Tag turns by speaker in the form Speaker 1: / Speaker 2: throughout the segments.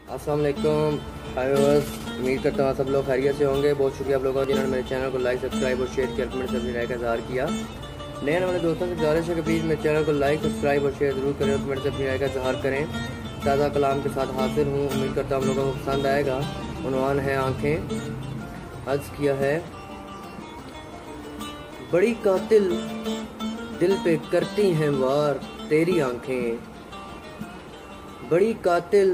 Speaker 1: अस्सलाम वालेकुम हाय व्यूअर्स, उम्मीद करता हूँ सब लोग खैरियत से होंगे। बहुत शुक्रिया आप लोगों का जिन्होंने मेरे चैनल को लाइक, सब्सक्राइब और शेयर किया, कमेंट से अपनी राय का इज़हार किया। नए वाले दोस्तों से गुजारिश है कि प्लीज़ मेरे चैनल को लाइक, सब्सक्राइब और शेयर ज़रूर करें और कमेंट से अपनी राय का इज़हार करें। ताज़ा कलाम के साथ हाजिर हूँ, उम्मीद करता हूँ आप लोगों को पसंद आएगा। उन्वान है आँखें। अर्ज़ किया है, बड़ी कातिल दिल पे करती हैं वार तेरी आँखें। बड़ी कातिल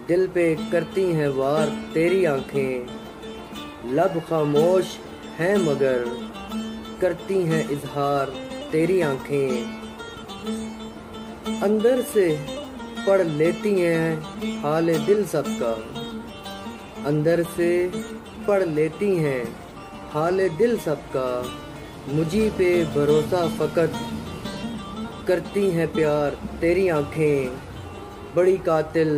Speaker 1: दिल पे करती हैं वार तेरी आँखें। लब खामोश हैं मगर करती हैं इजहार तेरी आँखें। अंदर से पढ़ लेती हैं हाल दिल सबका। अंदर से पढ़ लेती हैं हाल दिल सबका। मुझी पे भरोसा फ़कत करती हैं प्यार तेरी आँखें। बड़ी कातिल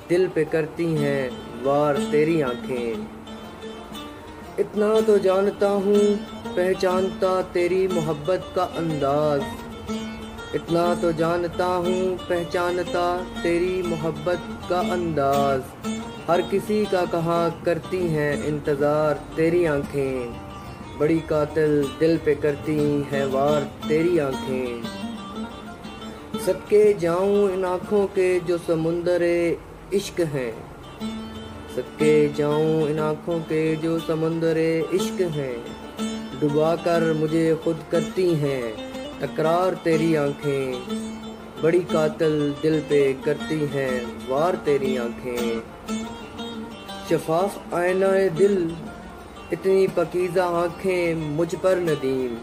Speaker 1: दिल पे करती हैं वार तेरी आँखें। इतना तो जानता हूँ पहचानता तेरी मोहब्बत का अंदाज। इतना तो जानता हूँ पहचानता तेरी मोहब्बत का अंदाज। हर किसी का कहाँ करती हैं इंतज़ार तेरी आँखें। बड़ी कातिल दिल पे करती हैं वार तेरी आँखें। सदके जाऊं इन आँखों के जो समुंदरे इश्क हैं। सदके जाऊं इन आँखों के जो समुंदरे इश्क हैं। डुबा कर मुझे खुद करती हैं तकरार तेरी आँखें। बड़ी कातिल दिल पे करती हैं वार तेरी आँखें। शफाफ आईना दिल इतनी पकीज़ा आँखें मुझ पर नदीम।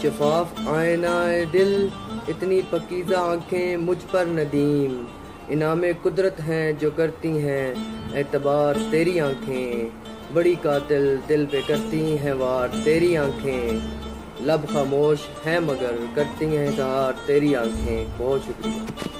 Speaker 1: शफाफ आईना दिल इतनी पकीज़ा आँखें मुझ पर नदीम। इनामे कुदरत हैं जो करती हैं एतबार तेरी आँखें। बड़ी कातिल दिल पे करती हैं वार तेरी आँखें। लब खामोश हैं मगर करती हैं इज़हार तेरी आँखें। बहुत शुक्रिया।